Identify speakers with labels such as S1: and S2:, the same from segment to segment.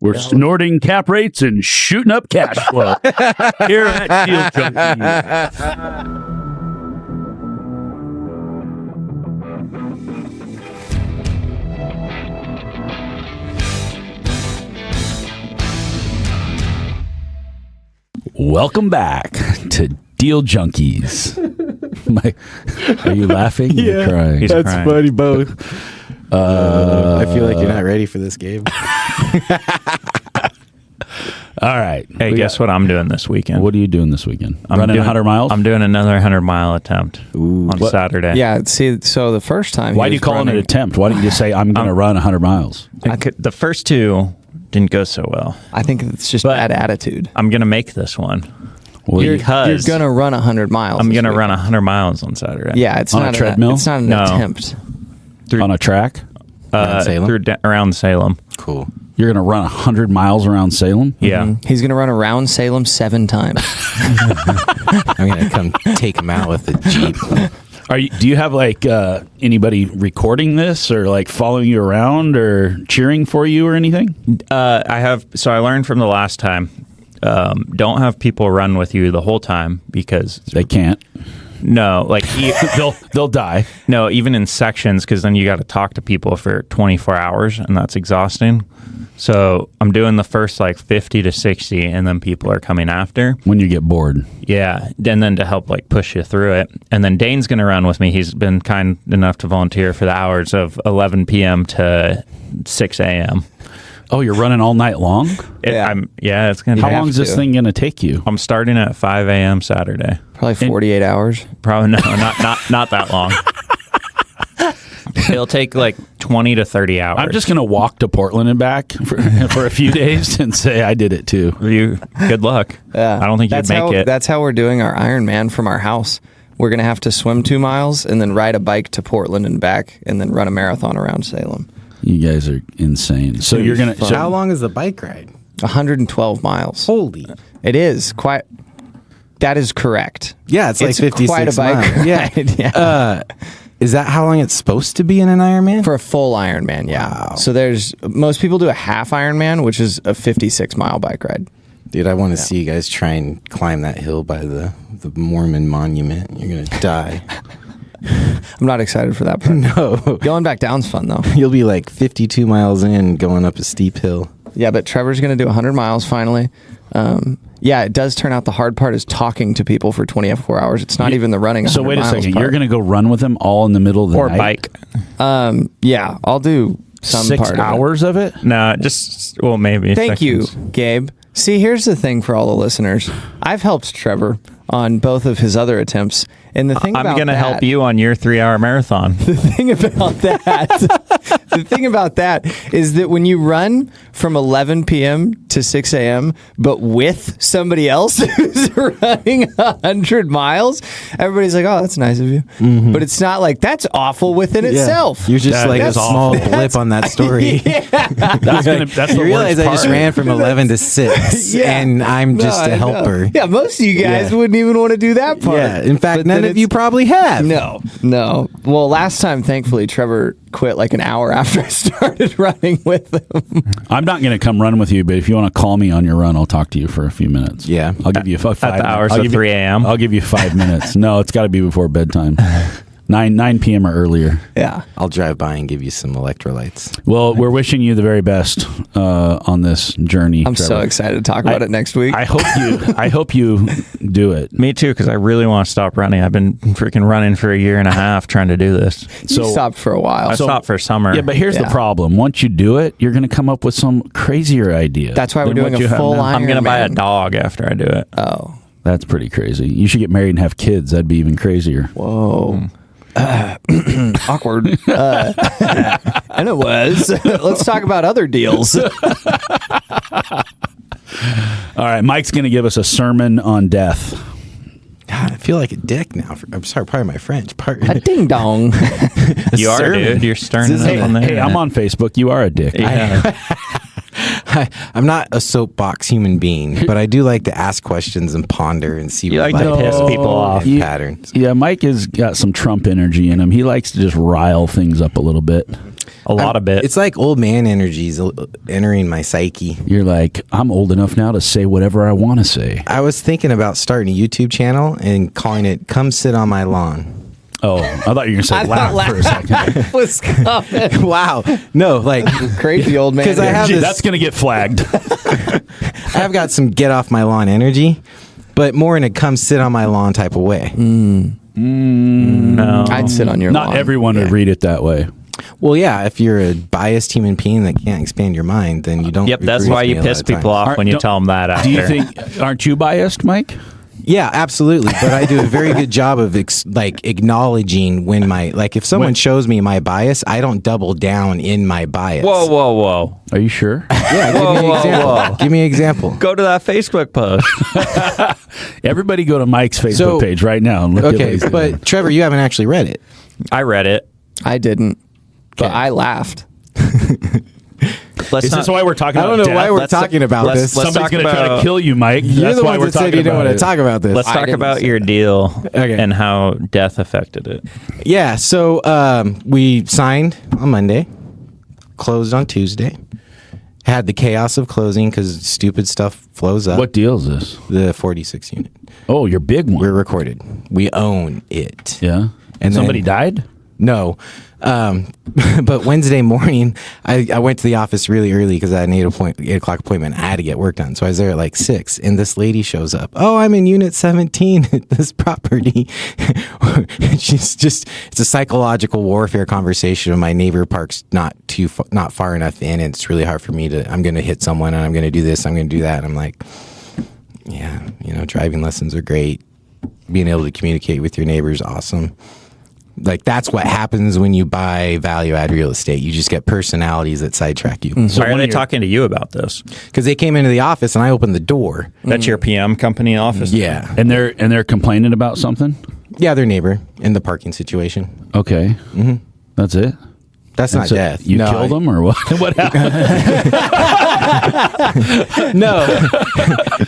S1: We're snorting cap rates and shooting up cash flow here at Deal Junkies. Welcome back to Deal Junkies. Are you laughing?
S2: Yeah,
S1: you're crying.
S2: that's
S3: crying.
S2: funny. Both. I feel like you're not ready for this game.
S1: All right.
S3: Hey, guess what I'm doing this weekend?
S1: What are you doing this weekend?
S3: I'm
S1: Running
S3: doing,
S1: 100 miles?
S3: I'm doing another 100-mile attempt on Saturday.
S4: Yeah, see, so the first time...
S1: Why do you call it an attempt? Why don't you just say, I'm going to run 100 miles?
S3: The first two didn't go so well.
S4: I think it's just
S3: But
S4: bad attitude.
S3: I'm going to make this one.
S1: Well,
S4: You're
S3: because
S4: going to run 100 miles.
S3: I'm
S4: going
S3: to run 100 miles on Saturday.
S4: Yeah, it's
S1: On a
S4: not
S1: treadmill?
S4: It's not an
S3: No.
S4: attempt.
S1: on a track?
S2: Around Salem?
S3: Around Salem.
S2: Cool.
S1: You're going to run 100 miles around Salem?
S3: Yeah.
S4: Mhm. He's going to run around Salem 7 times.
S2: I'm going to come take him out with a Jeep.
S1: Do you have like anybody recording this or like following you around or cheering for you or anything?
S3: I have. So I learned from the last time. Don't have people run with you the whole time because
S1: They can't.
S3: no, like
S1: They'll die.
S3: no, even in sections because then you got to talk to people for 24 hours and that's exhausting. So I'm doing the first like 50 to 60 and then people are coming after.
S1: When you get bored.
S3: Yeah, and then to help like push you through it. And then Dane's going to run with me. He's been kind enough to volunteer for the hours of 11 p.m. to 6 a.m.
S1: Oh, you're running all night long?
S3: It's going to
S1: How long is this thing going to take you?
S3: I'm starting at 5 a.m. Saturday.
S4: Probably 48 hours.
S3: Probably not that long. It'll take like 20 to 30 hours.
S1: I'm just going to walk to Portland and back for a few days and say I did it too.
S3: Good luck.
S4: Yeah.
S3: I don't think you'd make it.
S4: That's how we're doing our Ironman from our house. We're going to have to swim 2 miles and then ride a bike to Portland and back and then run a marathon around Salem.
S1: You guys are insane. So you're going to...
S2: How long is the bike ride?
S4: 112 miles.
S2: Holy.
S4: It is quite... That is correct.
S2: Yeah, it's like 56
S4: quite a bike
S2: miles. Yeah.
S4: ride, yeah.
S2: Is that how long it's supposed to be in an Ironman?
S4: For a full Ironman, yeah.
S2: Wow.
S4: So most people do a half Ironman, which is a 56-mile bike ride.
S2: Dude, I want to see you guys try and climb that hill by the Mormon monument. You're going to die.
S4: I'm not excited for that part.
S2: No.
S4: Going back down's fun, though.
S2: You'll be like 52 miles in going up a steep hill.
S4: Yeah, but Trevor's going to do 100 miles finally. Yeah, it does turn out the hard part is talking to people for 24 hours. It's not even the running.
S1: So wait a
S4: miles
S1: second.
S4: part.
S1: You're going to go run with them all in the middle of the night?
S3: bike.
S4: Yeah, I'll do some
S1: 6
S4: part
S1: hours of it?
S3: No, maybe.
S4: Thank you,
S3: sections.
S4: Gabe. See, here's the thing for all the listeners. I've helped Trevor on both of his other attempts. And the thing
S3: I'm
S4: about
S3: going to help you on your 3-hour marathon.
S4: The thing about that is that when you run from 11 p.m. to 6 a.m., but with somebody else who's running 100 miles, everybody's like, oh, that's nice of you. Mm-hmm. But it's not like, that's awful within itself.
S2: You're just like a
S1: is
S2: small blip on that story.
S1: That's the
S2: You realize
S1: worst
S2: I just
S1: part.
S2: ran from 11 to 6, and I'm just a helper.
S4: Yeah, most of you guys wouldn't even want to do that part.
S2: Yeah, in fact,
S4: But
S2: none
S4: then
S2: of you probably have.
S4: No. Well, last time, thankfully, Trevor quit like an hour after I started running with him.
S1: I'm not going to come run with you, but if you want to call me on your run, I'll talk to you for a few minutes.
S2: Yeah.
S1: I'll give you 5
S3: At the hours of 3 a.m.?
S1: I'll give you 5 minutes. No, it's got to be before bedtime. 9 p.m. or earlier.
S4: Yeah.
S2: I'll drive by and give you some electrolytes.
S1: Well, we're wishing you the very best on this journey.
S4: I'm
S1: Trevor.
S4: so excited to talk about it next week.
S1: I hope you do it.
S3: Me too, because I really want to stop running. I've been freaking running for a year and a half trying to do this.
S4: You stopped for a while.
S3: I stopped for summer.
S1: Yeah, but here's the problem. Once you do it, you're going to come up with some crazier idea.
S4: That's why we're
S1: than
S4: doing
S1: what you
S4: a
S1: have
S4: full
S1: now.
S4: Ironman.
S3: I'm going to buy a dog after I do it.
S4: Oh.
S1: That's pretty crazy. You should get married and have kids. That'd be even crazier.
S4: Whoa. Awkward. And it was. Let's talk about other deals.
S1: All right, Mike's going to give us a sermon on death.
S2: God, I feel like a dick now. I'm sorry, pardon my French.
S4: A ding dong.
S3: You are, dude. You're stirring it up on there.
S1: Hey, I'm on Facebook. You are a dick.
S3: Yeah.
S2: I'm not a soapbox human being, but I do like to ask questions and ponder and see
S3: You
S2: what
S3: like to piss people off.
S2: patterns.
S1: Yeah, Mike has got some Trump energy in him. He likes to just rile things up a little bit.
S3: A lot of it.
S2: It's like old man energies entering my psyche.
S1: You're like, I'm old enough now to say whatever I want to say.
S2: I was thinking about starting a YouTube channel and calling it "Come Sit on My Lawn."
S1: Oh, I thought you were going to say laugh for a second.
S4: was coming.
S2: Wow, no, like
S4: Crazy old man.
S2: 'Cause I have this-
S1: That's going to get flagged.
S2: I've got some get off my lawn energy, but more in a "come sit on my lawn" type of way.
S3: No.
S4: I'd sit on your
S1: Not
S4: lawn.
S1: everyone would read it that way.
S2: Well, yeah, if you're a biased human being that can't expand your mind, then you don't.
S3: Yep, that's
S2: agree
S3: why
S2: with
S3: you
S2: me a lot
S3: piss
S2: of times.
S3: people off when you
S1: Don't-
S3: tell them that after.
S1: Do you think, aren't you biased, Mike?
S2: Yeah, absolutely. But I do a very good job of acknowledging when if someone shows me my bias, I don't double down in my bias.
S3: Whoa.
S1: Are you sure?
S2: Yeah, give me an example.
S3: whoa.
S2: Give me an example.
S3: Go to that Facebook post.
S1: Everybody go to Mike's Facebook
S2: So-
S1: page right now and look at what
S2: Okay,
S1: he's doing.
S2: but Trevor, you haven't actually read it.
S3: I read it.
S4: I didn't, but
S2: Okay.
S4: I laughed.
S3: Let's
S1: Is
S3: not,
S1: this why we're talking
S2: I
S1: about
S2: don't know why
S1: death?
S2: we're
S3: Let's-
S2: talking about
S3: let's-
S2: this.
S3: let's-
S1: Somebody's
S3: talk
S1: going to try to
S3: about-
S1: kill you, Mike.
S2: You're
S1: That's
S2: the
S1: why
S2: ones
S1: we're
S2: that said
S1: talking
S2: you didn't
S1: about
S2: want
S1: it.
S2: to talk about this.
S3: let's
S4: I
S3: talk
S4: didn't
S3: about
S4: say
S3: your
S4: that.
S3: deal
S2: Okay.
S3: and how death affected it.
S2: Yeah, so we signed on Monday, closed on Tuesday. Had the chaos of closing because stupid stuff flows up.
S1: What deal is this?
S2: The 46 unit.
S1: Oh, your big one.
S2: We're recorded. We own it.
S1: Yeah.
S2: And
S1: Somebody
S2: then-
S1: died?
S2: No. But Wednesday morning, I went to the office really early because I had an 8 o'clock appointment. I had to get work done. So I was there at like 6, and this lady shows up. Oh, I'm in unit 17 at this property. It's a psychological warfare conversation. My neighbor parks not far enough in, and it's really hard for me I'm going to hit someone, and I'm going to do this, I'm going to do that. And I'm like, yeah, driving lessons are great. Being able to communicate with your neighbors, awesome. Like, that's what happens when you buy value add real estate. You just get personalities that sidetrack you.
S1: So
S3: Why are
S1: one
S3: they
S1: of your-
S3: talking to you about this?
S2: Because they came into the office and I opened the door.
S3: That's your PM company office?
S2: Yeah.
S1: And they're complaining about something?
S2: Yeah, their neighbor in the parking situation.
S1: Okay. Mm-hmm. That's it?
S2: That's not
S1: So
S2: death.
S1: You
S2: No,
S1: killed them or what? What happened?
S2: No.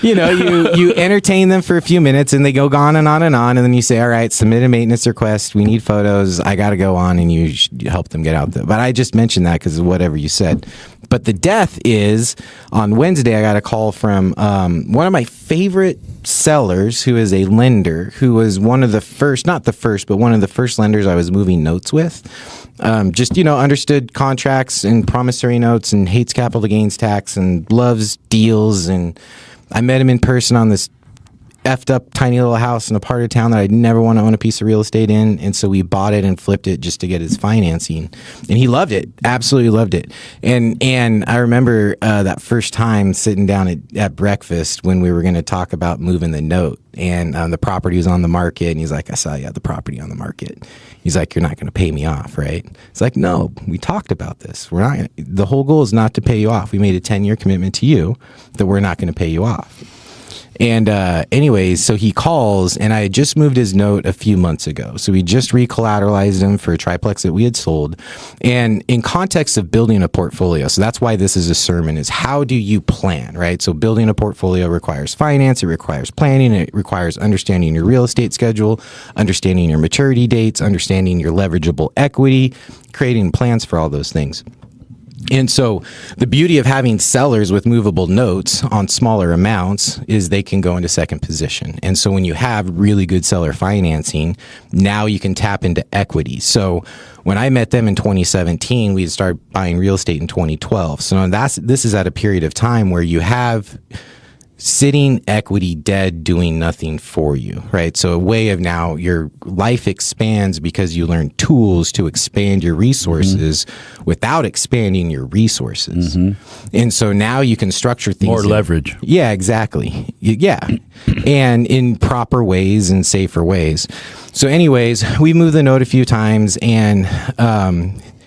S2: You entertain them for a few minutes and they go on and on and on. And then you say, all right, submit a maintenance request. We need photos. I got to go on, and you help them get out there. But I just mentioned that because of whatever you said. But the death is on Wednesday. I got a call from one of my favorite sellers who is a lender who was one of the first, not the first, but one of the first lenders I was moving notes with. Understood contracts and promissory notes and hates capital gains tax and loves deals. And I met him in person on this effed up tiny little house in a part of town that I'd never want to own a piece of real estate in. And so we bought it and flipped it just to get his financing. And he loved it, absolutely loved it. And I remember that first time sitting down at breakfast when we were going to talk about moving the note. And the property was on the market. And he's like, I saw you had the property on the market. He's like, you're not going to pay me off, right? It's like, no, we talked about this. We're not. The whole goal is not to pay you off. We made a 10-year commitment to you that we're not going to pay you off. And anyways, so he calls, and I had just moved his note a few months ago. So we just recollateralized him for a triplex that we had sold. And in context of building a portfolio, so that's why this is a sermon, is how do you plan, right? So building a portfolio requires finance, it requires planning, it requires understanding your real estate schedule, understanding your maturity dates, understanding your leverageable equity, creating plans for all those things. And so the beauty of having sellers with movable notes on smaller amounts is they can go into second position. And so when you have really good seller financing, now you can tap into equity. So when I met them in 2017, we started buying real estate in 2012. So this is at a period of time where you have sitting equity dead doing nothing for you, right? So a way of now your life expands because you learn tools to expand your resources without expanding your resources. And so now you can structure things.
S1: More leverage.
S2: Yeah, exactly. Yeah. And in proper ways and safer ways. So anyways, we moved the note a few times, and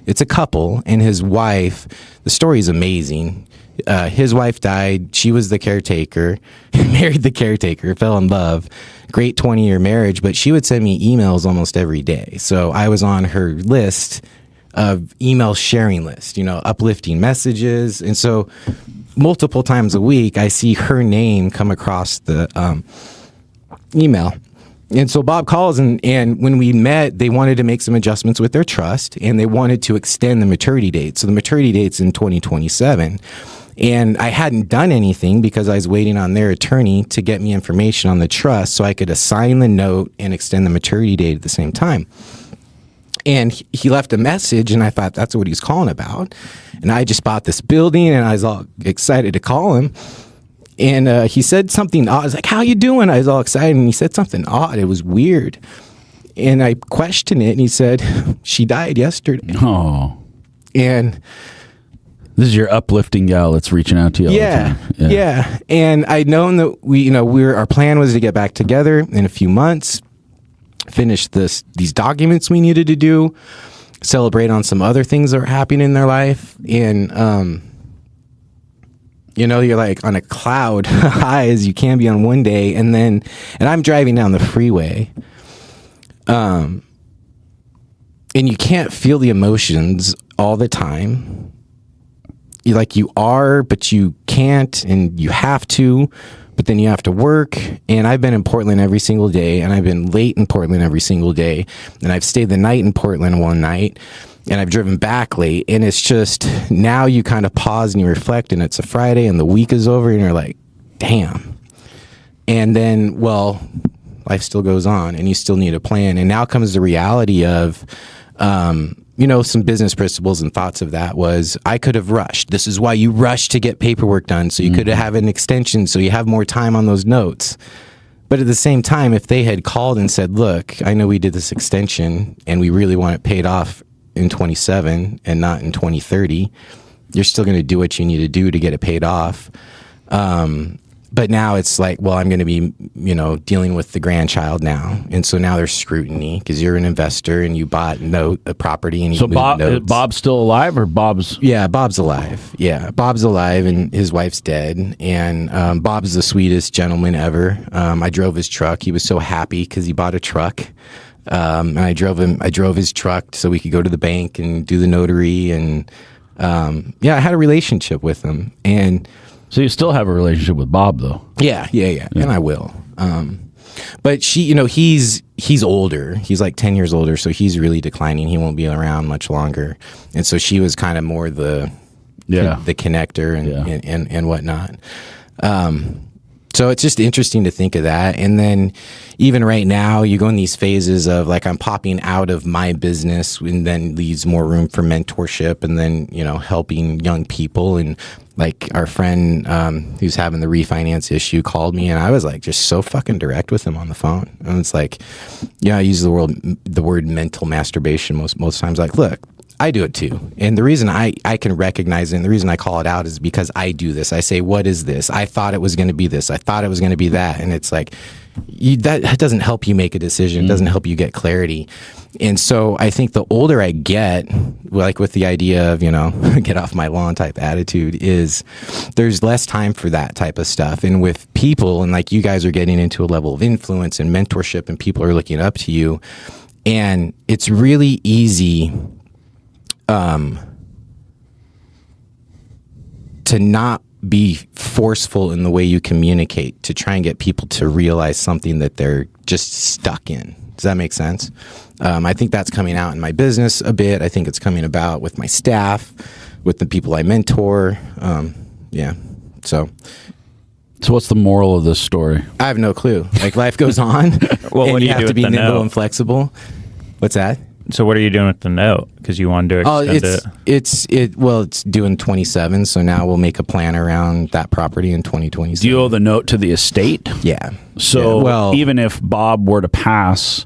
S2: it's a couple, and his wife, the story is amazing. His wife died. She was the caretaker, married the caretaker, fell in love. Great 20-year marriage, but she would send me emails almost every day. So I was on her list of email sharing list, uplifting messages. And so multiple times a week, I see her name come across the email. And so Bob calls, and when we met, they wanted to make some adjustments with their trust, and they wanted to extend the maturity date. So the maturity date's in 2027. And I hadn't done anything because I was waiting on their attorney to get me information on the trust so I could assign the note and extend the maturity date at the same time. And he left a message, and I thought that's what he's calling about. And I just bought this building, and I was all excited to call him. And he said something odd. I was like, how you doing? I was all excited, and he said something odd. It was weird. And I questioned it, and he said, she died yesterday.
S1: Oh.
S2: And
S1: this is your uplifting gal that's reaching out to you all the time.
S2: Yeah. And I'd known that our plan was to get back together in a few months, finish these documents we needed to do, celebrate on some other things that were happening in their life. And, you're like on a cloud high as you can be on one day. And I'm driving down the freeway. And you can't feel the emotions all the time. You are, but you can't, and you have to, but then you have to work. And I've been in Portland every single day, and I've been late in Portland every single day, and I've stayed the night in Portland one night, and I've driven back late. And it's just, now you kind of pause and you reflect, and it's a Friday and the week is over, and you're like, damn. And then, well, life still goes on, and you still need a plan. And now comes the reality of, some business principles and thoughts of that was, I could have rushed. This is why you rush to get paperwork done. So you could have an extension so you have more time on those notes. But at the same time, if they had called and said, look, I know we did this extension and we really want it paid off in 27 and not in 2030, you're still going to do what you need to do to get it paid off. But now it's like, well, I'm going to be, dealing with the grandchild now. And so now there's scrutiny because you're an investor and you bought a property and you
S1: So
S2: moved notes.
S1: Bob's still alive, or Bob's?
S2: Yeah, Bob's alive. Yeah, Bob's alive and his wife's dead. And Bob's the sweetest gentleman ever. I drove his truck. He was so happy because he bought a truck. And I drove his truck so we could go to the bank and do the notary. And I had a relationship with him. And
S1: So you still have a relationship with Bob, though?
S2: Yeah. And I will. But he's older. He's like 10 years older, so he's really declining. He won't be around much longer. And so she was kind of more the connector and whatnot. So it's just interesting to think of that. And then even right now, you go in these phases of like, I'm popping out of my business, and then leaves more room for mentorship, and then, helping young people. And like our friend who's having the refinance issue called me, and I was like just so fucking direct with him on the phone. And it's like, I use the word mental masturbation most times. Like, look, I do it too. And the reason I can recognize it, and the reason I call it out, is because I do this. I say, what is this? I thought it was going to be this. I thought it was going to be that. And it's like, that doesn't help you make a decision. It doesn't help you get clarity. And so I think the older I get, like with the idea of, get off my lawn type attitude, is there's less time for that type of stuff. And with people, and like you guys are getting into a level of influence and mentorship, and people are looking up to you, and it's really easy to not be forceful in the way you communicate, to try and get people to realize something that they're just stuck in. Does that make sense? I think that's coming out in my business a bit. I think it's coming about with my staff, with the people I mentor. So
S1: what's the moral of this story?
S2: I have no clue. Like, life goes on.
S3: Well,
S2: and
S3: what do
S2: you
S3: you
S2: have
S3: do
S2: to
S3: with
S2: be
S3: the
S2: nimble
S3: note?
S2: and flexible. What's that?
S3: So what are you doing with the note? Because you wanted to extend it.
S2: It's due 27. So now we'll make a plan around that property in 2027.
S1: Do you owe the note to the estate?
S2: Yeah.
S1: So even if Bob were to pass,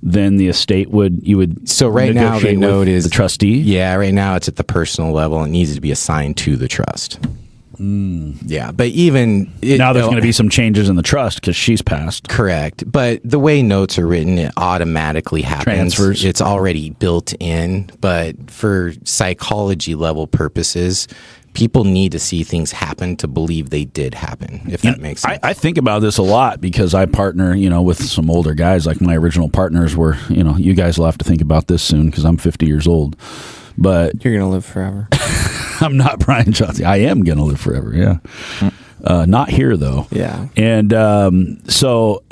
S1: then the estate would.
S2: So right now the
S1: negotiate
S2: note
S1: with
S2: is
S1: the trustee.
S2: Yeah, right now it's at the personal level. It needs to be assigned to the trust. Yeah, but even
S1: Now there's going to be some changes in the trust because she's passed.
S2: Correct. But the way notes are written, it automatically happens.
S1: Transfers.
S2: It's already built in. But for psychology level purposes, people need to see things happen to believe they did happen, if that makes sense.
S1: I think about this a lot because I partner, with some older guys. Like my original partners were, you guys will have to think about this soon because I'm 50 years old. But
S4: You're going to live forever.
S1: I'm not Brian Chauncey. I am going to live forever, yeah. Not here, though.
S4: Yeah.
S1: And so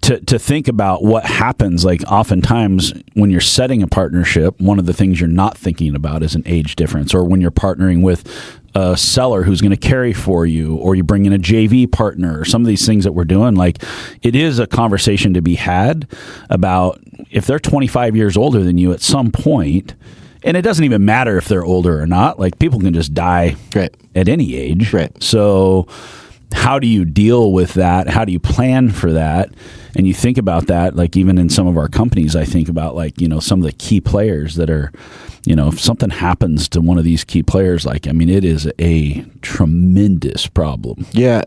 S1: to think about what happens, like oftentimes when you're setting a partnership, one of the things you're not thinking about is an age difference, or when you're partnering with a seller who's going to carry for you, or you bring in a JV partner, or some of these things that we're doing. Like, it is a conversation to be had about if they're 25 years older than you at some point, and it doesn't even matter if they're older or not. Like, people can just die at any age.
S2: Right.
S1: So how do you deal with that? How do you plan for that? And you think about that, like even in some of our companies, I think about like, some of the key players that are, if something happens to one of these key players, like, I mean, it is a tremendous problem.
S2: Yeah.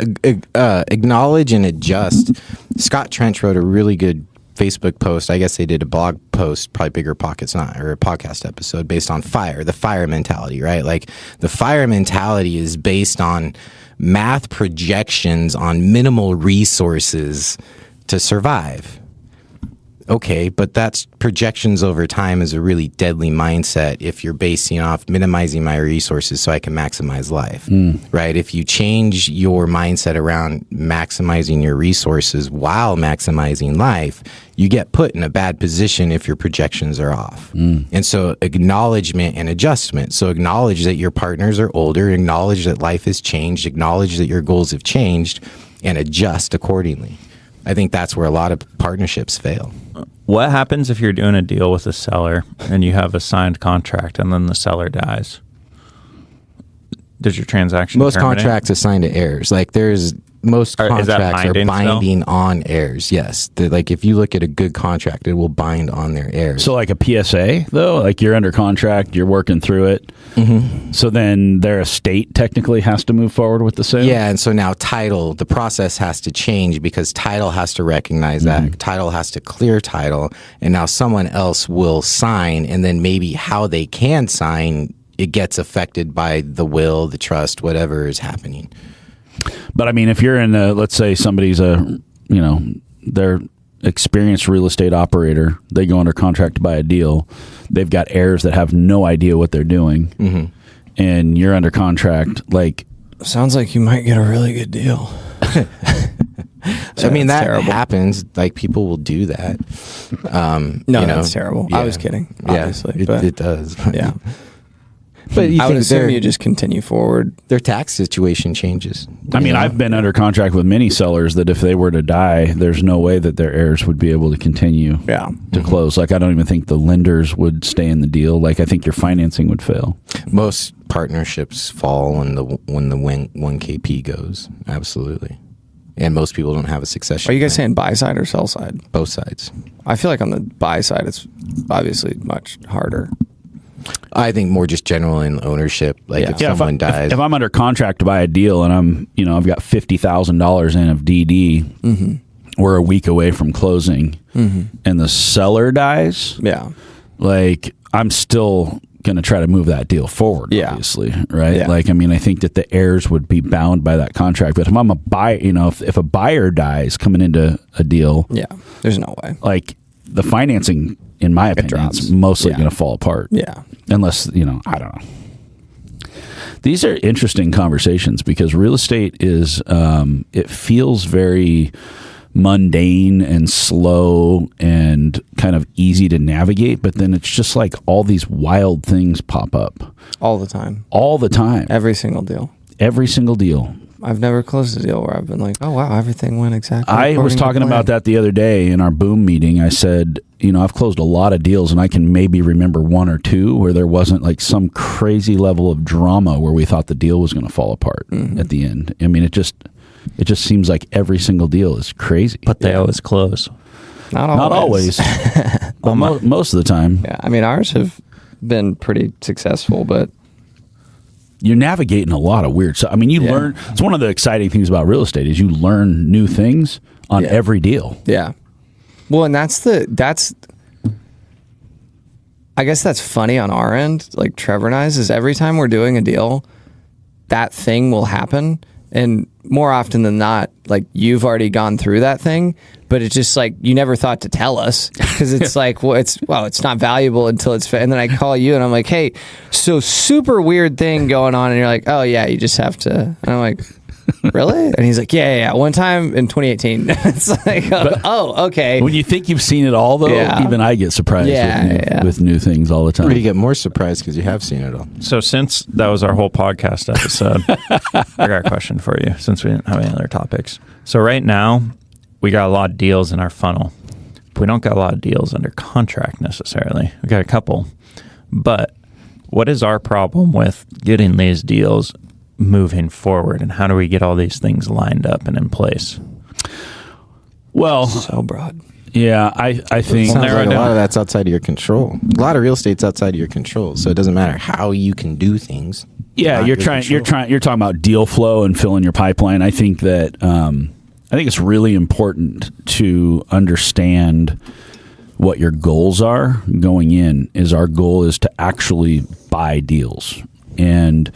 S2: Acknowledge and adjust. Scott Trench wrote a really good Facebook post. I guess they did a blog post, probably Bigger Pockets, or a podcast episode based on the fire mentality, right? Like, the fire mentality is based on math projections on minimal resources to survive. Okay, but that's projections over time is a really deadly mindset if you're basing off minimizing my resources so I can maximize life, right? If you change your mindset around maximizing your resources while maximizing life, you get put in a bad position if your projections are off. And so acknowledgement and adjustment. So acknowledge that your partners are older, acknowledge that life has changed, acknowledge that your goals have changed, and adjust accordingly. I think that's where a lot of partnerships fail.
S3: What happens if you're doing a deal with a seller and you have a signed contract and then the seller dies? Does your transaction
S2: Most
S3: terminate?
S2: contracts assign to heirs. Like, most contracts are binding on heirs. Yes. Like, if you look at a good contract, it will bind on their heirs.
S1: So like a PSA though, like you're under contract, you're working through it. So then their estate technically has to move forward with the sale.
S2: Yeah. And so now the process has to change because title has to recognize that. Title has to clear title. And now someone else will sign, and then maybe how they can sign, it gets affected by the will, the trust, whatever is happening.
S1: But I mean, if you're in let's say somebody's they're experienced real estate operator, they go under contract to buy a deal, they've got heirs that have no idea what they're doing, and you're under contract, like,
S4: Sounds like you might get a really good deal.
S2: I mean, that terrible. Happens. Like, people will do that.
S4: No, that's terrible. Yeah. I was kidding, obviously.
S2: It does.
S4: Yeah.
S2: But I would
S4: assume you just continue forward.
S2: Their tax situation changes.
S1: I mean, I've been under contract with many sellers that if they were to die, there's no way that their heirs would be able to continue to close. Like, I don't even think the lenders would stay in the deal. Like, I think your financing would fail.
S2: Most partnerships fall when the 1KP goes. Absolutely. And most people don't have a succession.
S4: Are you guys saying buy side or sell side?
S2: Both sides.
S4: I feel like on the buy side, it's obviously much harder.
S2: I think more just general in ownership. Like, if someone dies,
S1: if I'm under contract to buy a deal and I've got $50,000 in of DD, we're a week away from closing, and the seller dies.
S4: Yeah,
S1: like, I'm still going to try to move that deal forward. Obviously, right?
S4: Yeah.
S1: Like, I mean, I think that the heirs would be bound by that contract. But if I'm a buyer, if a buyer dies coming into a deal,
S4: there's no way.
S1: Like, the financing, in my opinion, is mostly going to fall apart.
S4: Yeah.
S1: Unless, I don't know. These are interesting conversations because real estate is, it feels very mundane and slow and kind of easy to navigate, but then it's just like all these wild things pop up.
S4: All the time.
S1: All the time.
S4: Every single deal.
S1: Every single deal.
S4: I've never closed a deal where I've been like, oh, wow, everything went exactly
S1: I was talking about that the other day in our boom meeting. I said, I've closed a lot of deals and I can maybe remember one or two where there wasn't like some crazy level of drama where we thought the deal was going to fall apart at the end. I mean, it just seems like every single deal is crazy.
S3: But they always close.
S4: Not
S1: always. But most of the time.
S4: Yeah, I mean, ours have been pretty successful, but
S1: you're navigating a lot of weird stuff. I mean, you learn. It's one of the exciting things about real estate is you learn new things on every deal.
S4: Yeah. Well, and that's I guess that's funny on our end, like Trevor and I's, is every time we're doing a deal, that thing will happen. And more often than not, like, you've already gone through that thing, but it's just like you never thought to tell us because it's like, it's not valuable until it's and then I call you and I'm like, hey, so super weird thing going on, and you're like, oh yeah, you just have to. And I'm like, Really? And he's like, yeah. One time in 2018. It's like, oh, okay.
S1: When you think you've seen it all, though, even I get surprised with new things all the time.
S2: Or you get more surprised because you have seen it all.
S3: So since that was our whole podcast episode, I got a question for you since we didn't have any other topics. So right now, we got a lot of deals in our funnel. We don't got a lot of deals under contract necessarily. We got a couple. But what is our problem with getting these deals moving forward, and how do we get all these things lined up and in place?
S1: Well,
S4: so broad.
S1: Yeah, I think
S2: Sounds like a lot of that's outside of your control. A lot of real estate's outside of your control, so it doesn't matter how you can do things.
S1: Yeah, you're talking about deal flow and filling your pipeline. I think that I think it's really important to understand what your goals are going in. Our goal is to actually buy deals, and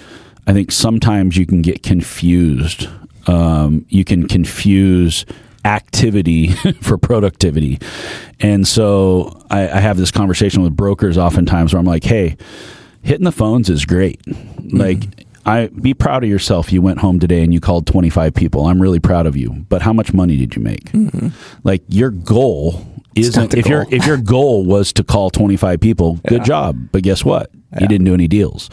S1: I think sometimes you can get confused. You can confuse activity for productivity. And so I have this conversation with brokers oftentimes where I'm like, hey, hitting the phones is great. Like, be proud of yourself. You went home today and you called 25 people. I'm really proud of you. But how much money did you make? Like, your goal isn't, if your goal was to call 25 people, good job. But guess what? You didn't do any deals.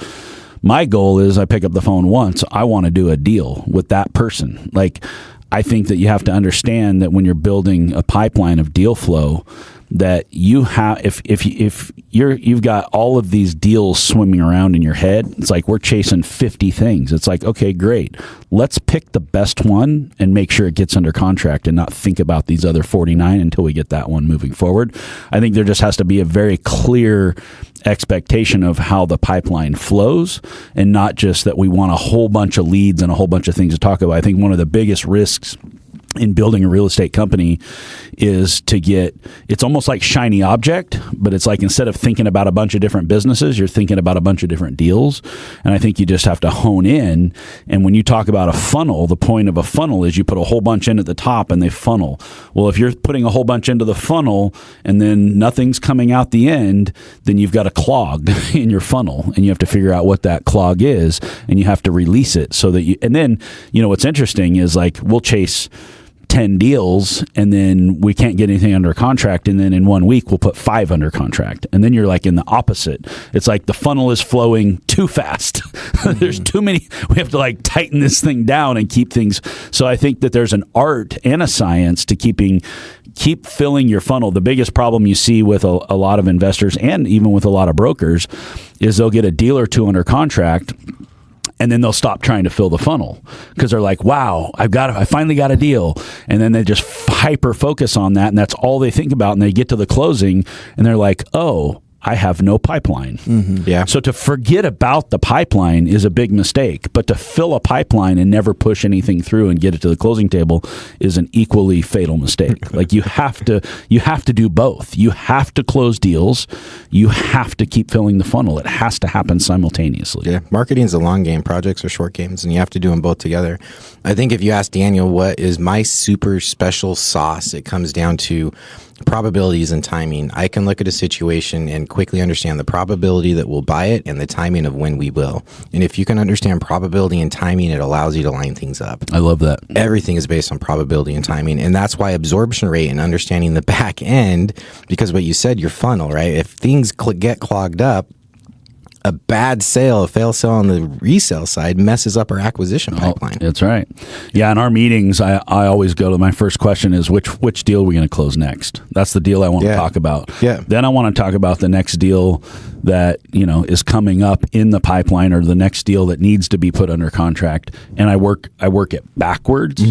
S1: My goal is I pick up the phone once. I want to do a deal with that person. Like, I think that you have to understand that when you're building a pipeline of deal flow, that you have, if you've got all of these deals swimming around in your head, it's like we're chasing 50 things. It's like, okay, great. Let's pick the best one and make sure it gets under contract and not think about these other 49 until we get that one moving forward. I think there just has to be a very clear expectation of how the pipeline flows, and not just that we want a whole bunch of leads and a whole bunch of things to talk about. I think one of the biggest risks in building a real estate company is to get, it's almost like shiny object, but it's like instead of thinking about a bunch of different businesses, you're thinking about a bunch of different deals. And I think you just have to hone in. And when you talk about a funnel, the point of a funnel is you put a whole bunch in at the top and they funnel. Well, if you're putting a whole bunch into the funnel and then nothing's coming out the end, then you've got a clog in your funnel, and you have to figure out what that clog is, and you have to release it so that you, and then, what's interesting is like we'll chase 10 deals and then we can't get anything under contract, and then in 1 week we'll put 5 under contract, and then you're like in the opposite. It's like the funnel is flowing too fast. There's too many. We have to like tighten this thing down and keep things. So I think that there's an art and a science to keep filling your funnel. The biggest problem you see with a lot of investors and even with a lot of brokers is they'll get a deal or two under contract, and then they'll stop trying to fill the funnel because they're like, wow, I finally got a deal. And then they just hyper focus on that, and that's all they think about. And they get to the closing and they're like, oh, I have no pipeline.
S2: Yeah.
S1: So to forget about the pipeline is a big mistake, but to fill a pipeline and never push anything through and get it to the closing table is an equally fatal mistake. Like you have to do both. You have to close deals. You have to keep filling the funnel. It has to happen simultaneously.
S2: Yeah. Marketing is a long game. Projects are short games, and you have to do them both together. I think if you ask Daniel, what is my super special sauce, it comes down to probabilities and timing. I can look at a situation and quickly understand the probability that we'll buy it and the timing of when we will. And if you can understand probability and timing, it allows you to line things up.
S1: I love that.
S2: Everything is based on probability and timing. And that's why absorption rate and understanding the back end, because what you said, your funnel, right? If things get clogged up, a bad sale, a failed sale on the resale side messes up our acquisition pipeline.
S1: That's right. Yeah, in our meetings, I always go to my first question is which deal are we going to close next? That's the deal I want to talk about.
S2: Yeah.
S1: Then I want to talk about the next deal that is coming up in the pipeline, or the next deal that needs to be put under contract. And I work it backwards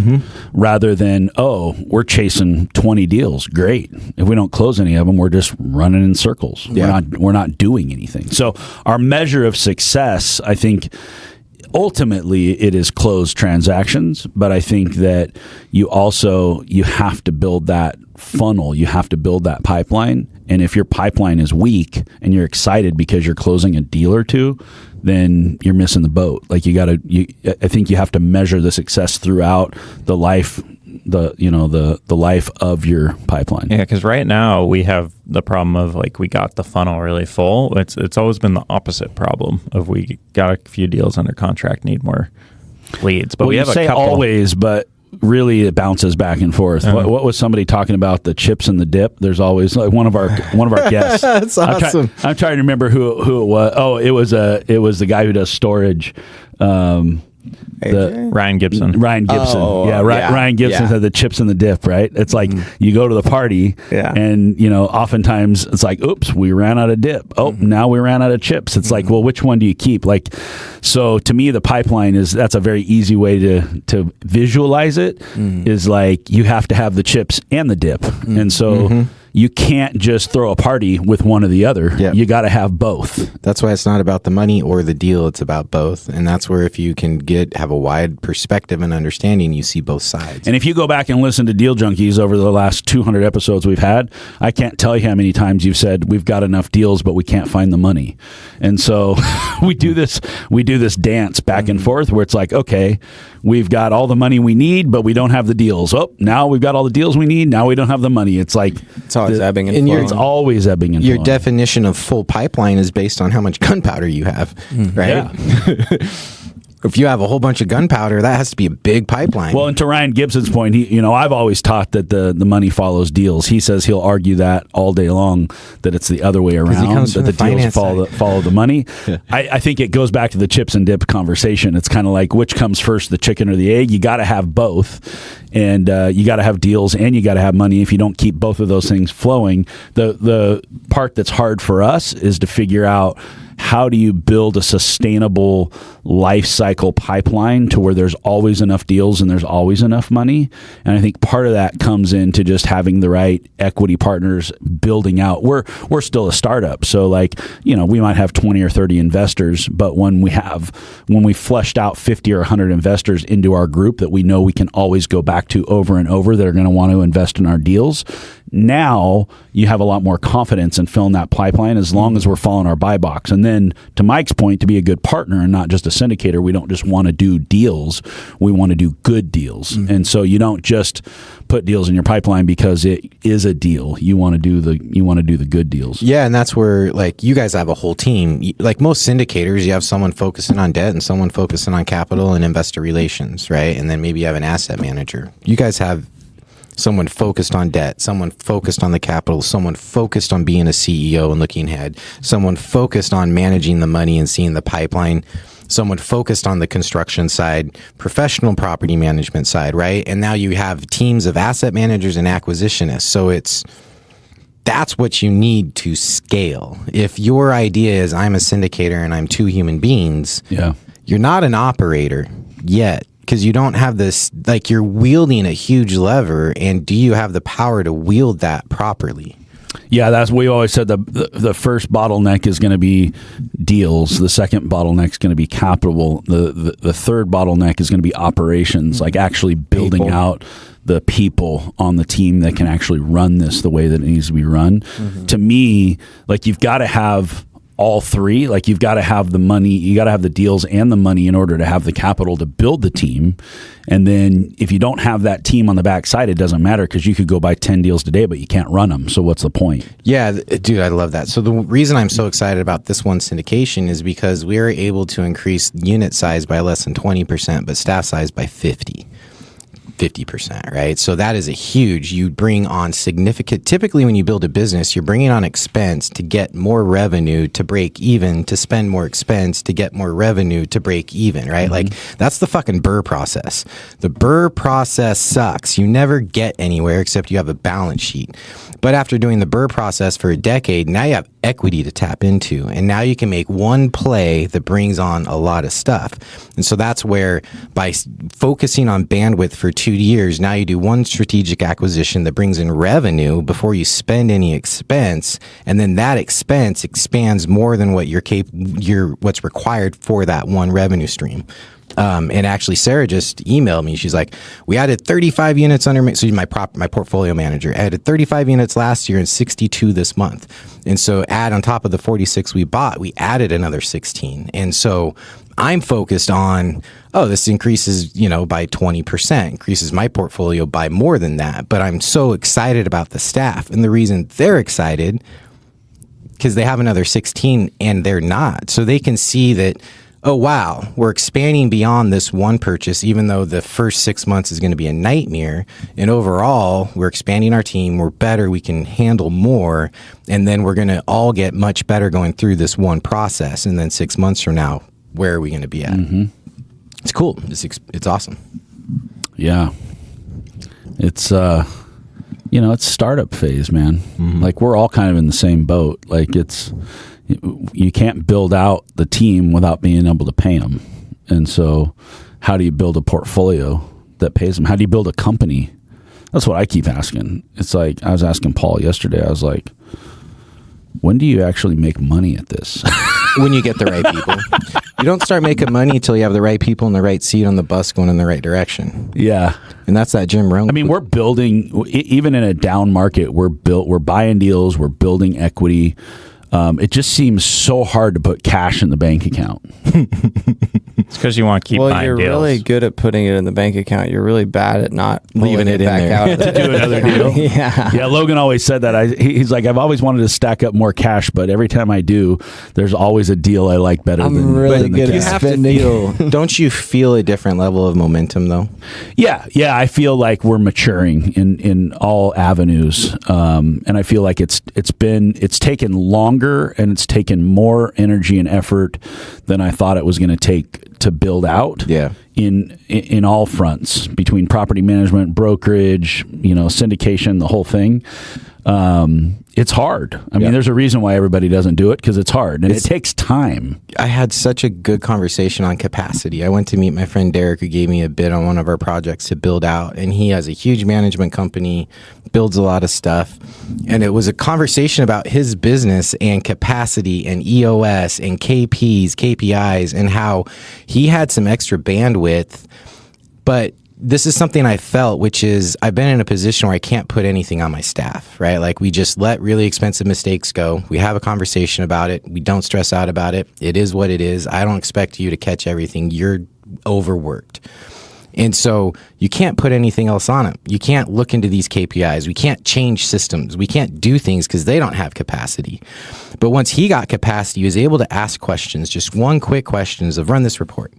S1: rather than, we're chasing 20 deals. Great. If we don't close any of them, we're just running in circles.
S2: Yeah.
S1: We're not doing anything. So our measure of success, I think, ultimately it is closed transactions, but I think that you have to build that funnel. You have to build that pipeline. And if your pipeline is weak and you're excited because you're closing a deal or two, then you're missing the boat. Like I think you have to measure the success throughout the life, the life of your pipeline.
S3: Yeah, because right now we have the problem of like we got the funnel really full. It's always been the opposite problem of we got a few deals under contract, need more leads. But
S1: Well,
S3: we
S1: you
S3: have a
S1: say
S3: couple.
S1: always, but really it bounces back and forth. What was somebody talking about the chips and the dip? There's always like one of our guests.
S2: That's awesome.
S1: I'm trying to remember who it was. Oh, it was the guy who does storage.
S3: Ryan Gibson.
S1: Ryan Gibson.
S4: Oh,
S1: yeah,
S4: yeah.
S1: Ryan Gibson
S4: Yeah.
S1: had the chips and the dip, right? It's like you go to the party
S4: Yeah.
S1: and, oftentimes it's like, oops, we ran out of dip. Oh, now we ran out of chips. It's like, well, which one do you keep? Like, so to me, the pipeline that's a very easy way to visualize it is like you have to have the chips and the dip. And so you can't just throw a party with one or the other.
S2: Yep.
S1: You got to have both.
S2: That's why it's not about the money or the deal. It's about both. And that's where if you can have a wide perspective and understanding, you see both sides.
S1: And if you go back and listen to Deal Junkies over the last 200 episodes we've had, I can't tell you how many times you've said we've got enough deals, but we can't find the money. And so we do this dance back and forth where it's like, okay, we've got all the money we need, but we don't have the deals. Oh, now we've got all the deals we need. Now we don't have the money. It's like
S4: It's always ebbing and
S2: and
S4: flowing.
S1: it's always ebbing and
S2: Your
S1: flowing.
S2: definition of full pipeline is based on how much gunpowder you have, right?
S1: Yeah.
S2: If you have a whole bunch of gunpowder, that has to be a big pipeline.
S1: Well, and to Ryan Gibson's point, I've always taught that the money follows deals. He says he'll argue that all day long, that it's the other way around,
S2: comes
S1: that
S2: from
S1: the
S2: the
S1: deals
S2: finance
S1: follow the money. I think it goes back to the chips and dip conversation. It's kind of like which comes first, the chicken or the egg? You got to have both, and you got to have deals and you got to have money. If you don't keep both of those things flowing, the part that's hard for us is to figure out how do you build a sustainable life cycle pipeline to where there's always enough deals and there's always enough money? And I think part of that comes into just having the right equity partners building out. We're still a startup. So we might have 20 or 30 investors, but when we fleshed out 50 or 100 investors into our group that we know we can always go back to over and over that are going to want to invest in our deals, now you have a lot more confidence in filling that pipeline as long as we're following our buy box. And then to Mike's point, to be a good partner and not just a syndicator, we don't just want to do deals. We want to do good deals. And so you don't just put deals in your pipeline because it is a deal. You want to do the good deals.
S2: yeah, and that's where you guys have a whole team. Like most syndicators, you have someone focusing on debt and someone focusing on capital and investor relations, right? And then maybe you have an asset manager. You guys have someone focused on debt, someone focused on the capital, someone focused on being a CEO and looking ahead, someone focused on managing the money and seeing the pipeline, someone focused on the construction side, professional property management side, right? And now you have teams of asset managers and acquisitionists. So that's what you need to scale. If your idea is I'm a syndicator and I'm two human beings, you're not an operator yet. Because you don't have this, you're wielding a huge lever, and do you have the power to wield that properly?
S1: Yeah, we always said the first bottleneck is going to be deals. The second bottleneck is going to be capital. The third bottleneck is going to be operations, like actually building out the people on the team that can actually run this the way that it needs to be run. To me, you've got to have all three. You've got to have the money, you got to have the deals and the money in order to have the capital to build the team. And then if you don't have that team on the backside, it doesn't matter because you could go buy 10 deals today, but you can't run them. So what's the point?
S2: Yeah, dude, I love that. So the reason I'm so excited about this one syndication is because we are able to increase unit size by less than 20%, but staff size by 50%, right? So that is you bring on significant, typically when you build a business, you're bringing on expense to get more revenue to break even, to spend more expense to get more revenue to break even, right? That's the fucking Burr process. The Burr process sucks. You never get anywhere except you have a balance sheet. But after doing the Burr process for a decade, now you have equity to tap into. And now you can make one play that brings on a lot of stuff. And so that's where by focusing on bandwidth for 2 years, now you do one strategic acquisition that brings in revenue before you spend any expense. And then that expense expands more than what what's required for that one revenue stream. And actually, Sarah just emailed me. She's like, we added 35 units under me. So my portfolio manager added 35 units last year and 62 this month. And so add on top of the 46 we bought, we added another 16. And so I'm focused on, this increases, by 20%, increases my portfolio by more than that. But I'm so excited about the staff. And the reason they're excited, because they have another 16 and they're not. So they can see that, oh, wow, we're expanding beyond this one purchase, even though the first 6 months is going to be a nightmare. And overall, we're expanding our team. We're better. We can handle more. And then we're going to all get much better going through this one process. And then 6 months from now, where are we going to be at? Mm-hmm. It's cool. It's awesome.
S1: Yeah. It's, it's startup phase, man. Mm-hmm. Like, we're all kind of in the same boat. Like, you can't build out the team without being able to pay them. And so how do you build a portfolio that pays them? How do you build a company? That's what I keep asking. It's like, I was asking Paul yesterday, I was like, when do you actually make money at this?
S2: When you get the right people. You don't start making money until you have the right people in the right seat on the bus going in the right direction.
S1: Yeah.
S2: And that's that Jim Rohn.
S1: I mean, we're building, even in a down market, we're buying deals, we're building equity. It just seems so hard to put cash in the bank account.
S3: It's because you want to keep buying deals.
S4: Well, you're really good at putting it in the bank account. You're really bad at not
S2: leaving it in
S4: back
S2: there
S4: out
S1: to do another deal.
S4: Yeah.
S1: Logan always said that. He's like, I've always wanted to stack up more cash, but every time I do, there's always a deal I like better than.
S4: I'm really good
S2: you
S4: at
S2: have to feel. Don't you feel a different level of momentum though?
S1: Yeah. I feel like we're maturing in all avenues, and I feel like it's taken longer and it's taken more energy and effort than I thought it was going to take to build out.
S2: Yeah.
S1: In all fronts, between property management, brokerage, syndication, the whole thing. It's hard. I mean, there's a reason why everybody doesn't do it, because it's hard and it takes time.
S2: I had such a good conversation on capacity. I went to meet my friend Derek, who gave me a bid on one of our projects to build out, and he has a huge management company, builds a lot of stuff. And it was a conversation about his business and capacity and EOS and KPIs, and how he had some extra bandwidth. But this is something I felt, which is I've been in a position where I can't put anything on my staff, right? Like, we just let really expensive mistakes go. We have a conversation about it. We don't stress out about it. It is what it is. I don't expect you to catch everything. You're overworked. And so you can't put anything else on it. You can't look into these KPIs. We can't change systems. We can't do things because they don't have capacity. But once he got capacity, he was able to ask questions, just one quick questions of run this report,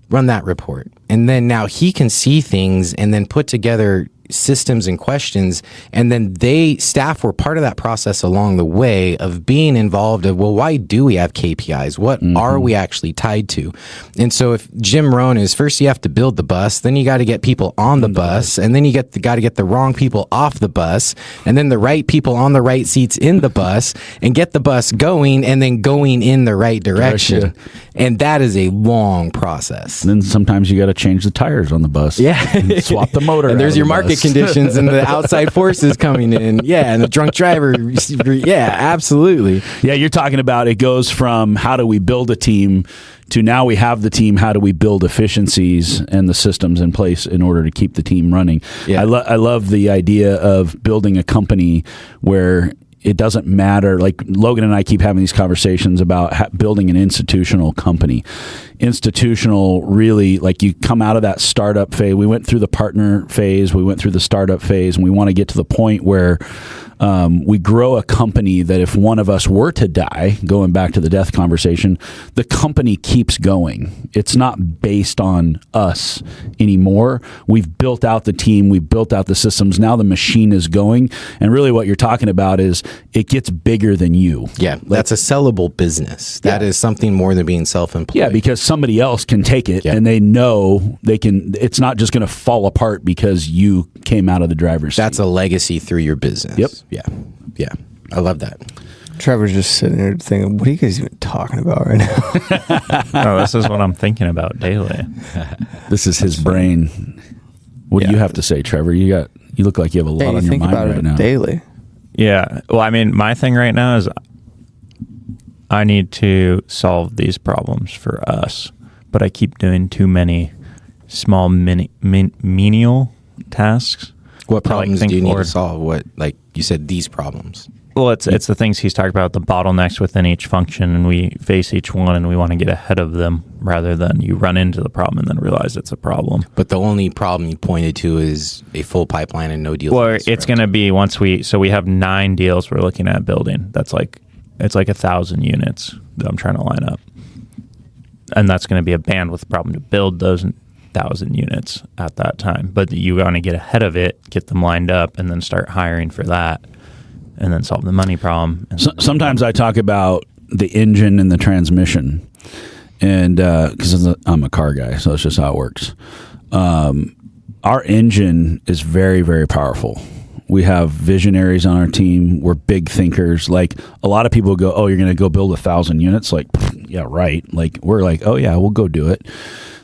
S2: run that report. And then now he can see things and then put together systems and questions. And then staff were part of that process along the way of being involved of, well, why do we have KPIs? What are we actually tied to? And so if Jim Rohn is, first you have to build the bus, then you got to get people on the bus, and then you got to get the wrong people off the bus, and then the right people on the right seats in the bus, and get the bus going, and then going in the right direction. And that is a long process.
S1: And then sometimes you got to change the tires on the bus.
S2: Yeah.
S1: And swap the motor.
S2: And there's your market conditions and the outside forces coming in. Yeah. And the drunk driver. Yeah, absolutely.
S1: Yeah. You're talking about, it goes from how do we build a team to now we have the team, how do we build efficiencies and the systems in place in order to keep the team running? Yeah. I love the idea of building a company where it doesn't matter. Like, Logan and I keep having these conversations about building an institutional company. Institutional, really, like, you come out of that startup phase. We went through the partner phase. We went through the startup phase, and we want to get to the point where we grow a company that if one of us were to die, going back to the death conversation, the company keeps going. It's not based on us anymore. We've built out the team. We've built out the systems. Now the machine is going. And really what you're talking about is it gets bigger than you.
S2: Yeah, that's a sellable business. That is something more than being self-employed.
S1: Yeah, because somebody else can take it and they know they can. It's not just going to fall apart because you came out of the driver's seat.
S2: That's a legacy through your business.
S1: Yep.
S2: Yeah. I love that.
S4: Trevor's just sitting there thinking, what are you guys even talking about right now?
S3: No, this is what I'm thinking about daily.
S1: This is his brain. What do you have to say, Trevor? You look like you have a lot on your mind right now.
S4: Daily.
S3: Yeah. Well, I mean, my thing right now is I need to solve these problems for us, but I keep doing too many small menial tasks.
S2: What problems do you need to solve? What, like you said, these problems?
S3: Well, it's the things he's talking about, the bottlenecks within each function, and we face each one, and we want to get ahead of them rather than you run into the problem and then realize it's a problem.
S2: But the only problem you pointed to is a full pipeline and no deals.
S3: Well, it's going to be we have 9 deals we're looking at building. It's like 1,000 units that I'm trying to line up. and that's going to be a bandwidth problem to build those 1,000 units at that time. But you want to get ahead of it, get them lined up, and then start hiring for that, and then solve the money problem.
S1: Sometimes I talk about the engine and the transmission, and because I'm a car guy, so it's just how it works. Our engine is very, very powerful. We have visionaries on our team. We're big thinkers. Like, a lot of people go, oh, you're going to go build 1,000 units? Like, yeah, right. Like, we're like, oh, yeah, we'll go do it.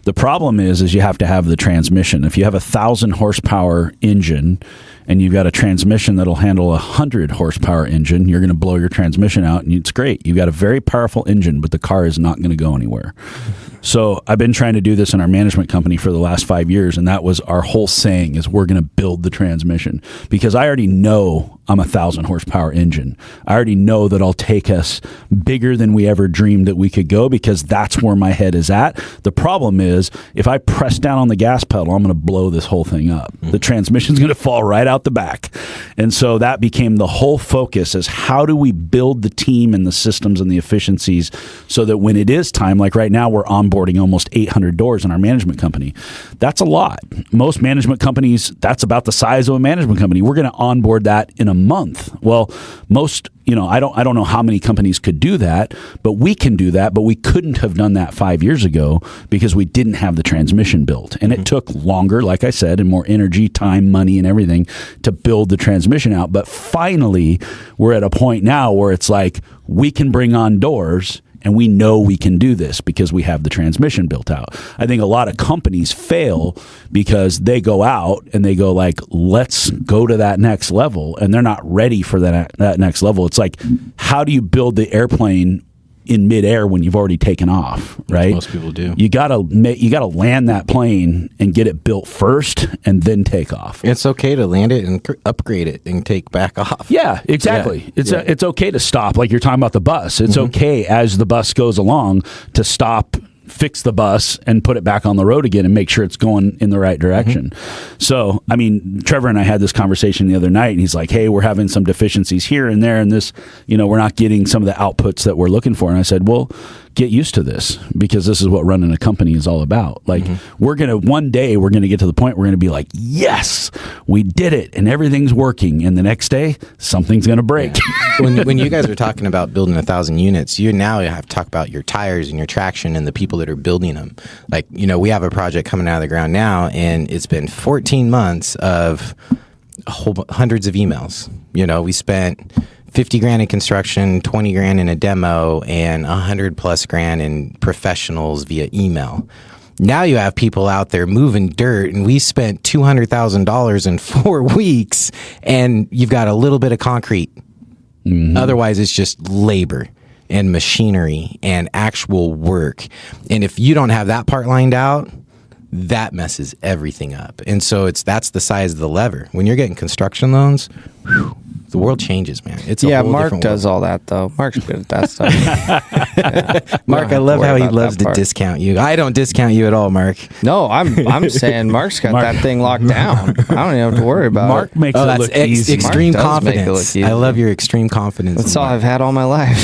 S1: The problem is you have to have the transmission. If you have 1,000 horsepower engine and you've got a transmission that'll handle 100 horsepower engine, you're going to blow your transmission out, and it's great. You've got a very powerful engine, but the car is not going to go anywhere. So I've been trying to do this in our management company for the last 5 years, and that was our whole saying, is we're going to build the transmission, because I already know I'm 1,000 horsepower engine. I already know that I'll take us bigger than we ever dreamed that we could go, because that's where my head is at. The problem is, if I press down on the gas pedal, I'm going to blow this whole thing up. The transmission's going to fall right out the back. And so that became the whole focus, is how do we build the team and the systems and the efficiencies so that when it is time, like right now, we're onboarding almost 800 doors in our management company. That's a lot. Most management companies, that's about the size of a management company. We're going to onboard that in a month. Well, most, I don't know how many companies could do that, but we can do that. But we couldn't have done that 5 years ago because we didn't have the transmission built. And it took longer, like I said, and more energy, time, money, and everything to build the transmission out. But finally, we're at a point now where it's like, we can bring on doors, and we know we can do this because we have the transmission built out. I think a lot of companies fail because they go out and they go like, let's go to that next level, and they're not ready for that next level. It's like, how do you build the airplane in midair when you've already taken off, right?
S2: Most people do.
S1: You gotta land that plane and get it built first, and then take off.
S2: It's okay to land it and upgrade it and take back off.
S1: Yeah, exactly. Yeah. It's okay to stop, like you're talking about the bus. It's okay as the bus goes along to stop, fix the bus, and put it back on the road again and make sure it's going in the right direction. So, I mean, Trevor and I had this conversation the other night, and he's like, hey, we're having some deficiencies here and there, and this, we're not getting some of the outputs that we're looking for. And I said, well, get used to this, because this is what running a company is all about. Like, one day we're going to get to the point where we're going to be like, yes, we did it, and everything's working. And the next day, something's going to break.
S2: Yeah. when you guys are talking about building 1,000 units, you now have to talk about your tires and your traction and the people that are building them. Like, we have a project coming out of the ground now, and it's been 14 months of hundreds of emails. We spent 50 grand in construction, 20 grand in a demo, and 100 plus grand in professionals via email. Now you have people out there moving dirt, and we spent $200,000 in 4 weeks, and you've got a little bit of concrete. Otherwise, it's just labor and machinery and actual work. And if you don't have that part lined out, that messes everything up. And so that's the size of the lever. When you're getting construction loans, the world changes, man. It's a whole
S4: Mark
S2: different
S4: does
S2: world.
S4: all that though. Mark's good at that stuff.
S2: Mark, I love how he loves to discount you. I don't discount you at all, Mark.
S4: No, I'm saying Mark's got that thing locked down. I don't even have to worry about
S1: Mark
S4: it.
S1: makes it look easy.
S2: Extreme
S4: Mark does make it
S2: confidence.
S4: look easy.
S2: I love your extreme confidence.
S4: That's all I've had all my life.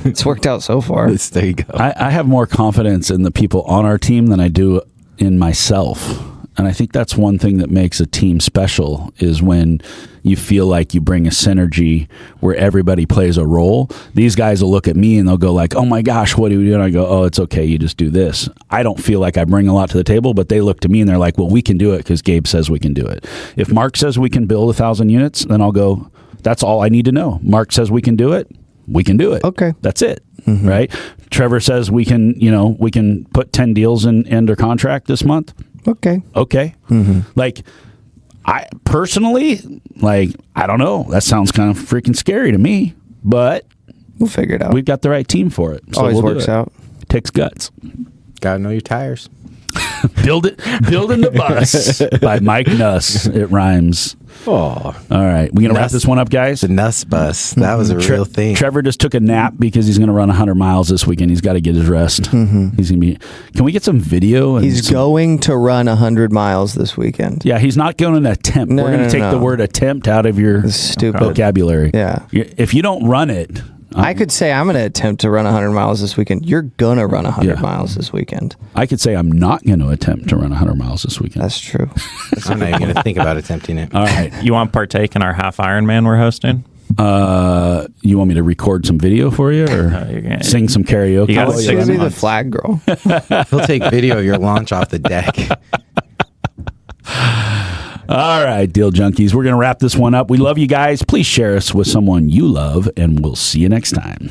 S4: It's worked out so far.
S2: There you go.
S1: I have more confidence in the people on our team than I do in myself. And I think that's one thing that makes a team special, is when you feel like you bring a synergy where everybody plays a role. These guys will look at me and they'll go like, oh my gosh, what do we do? And I go, oh, it's okay. You just do this. I don't feel like I bring a lot to the table, but they look to me and they're like, well, we can do it because Gabe says we can do it. If Mark says we can build 1,000 units, then I'll go, that's all I need to know. Mark says we can do it. We can do it. Okay. That's it. Right. Trevor says we can put 10 deals in under contract this month. Okay. Like, I personally, I don't know. That sounds kind of freaking scary to me, but
S4: we'll figure it out.
S1: We've got the right team for it. So
S4: Always works out.
S1: It takes guts.
S2: Gotta know your tires.
S1: Building the Bus by Mike Nuss. It rhymes.
S2: Oh,
S1: all right. We gonna wrap this one up, guys?
S2: The Nuss Bus. That was a real thing.
S1: Trevor just took a nap because he's gonna run 100 miles this weekend. He's got to get his rest. He's gonna be. Can we get some video?
S4: He's going to run 100 miles this weekend.
S1: Yeah, he's not going to attempt.
S4: No,
S1: We're gonna take the word attempt out of your
S4: stupid
S1: vocabulary.
S4: Yeah.
S1: If you don't run it,
S4: I could say I'm going to attempt to run 100 miles this weekend. You're going to run 100
S1: Yeah.
S4: miles this weekend.
S1: I could say I'm not going to attempt to run 100 miles this weekend.
S4: That's true.
S2: I'm not even going to think about attempting it.
S1: All right.
S3: You want to partake in our half Ironman we're hosting?
S1: You want me to record some video for you or
S3: you're gonna-
S1: sing some karaoke?
S3: You gotta
S4: She's
S3: sing
S4: going to be the
S3: months.
S4: flag girl.
S2: He'll take video of your launch off the deck.
S1: All right, Deal Junkies. We're going to wrap this one up. We love you guys. Please share us with someone you love, and we'll see you next time.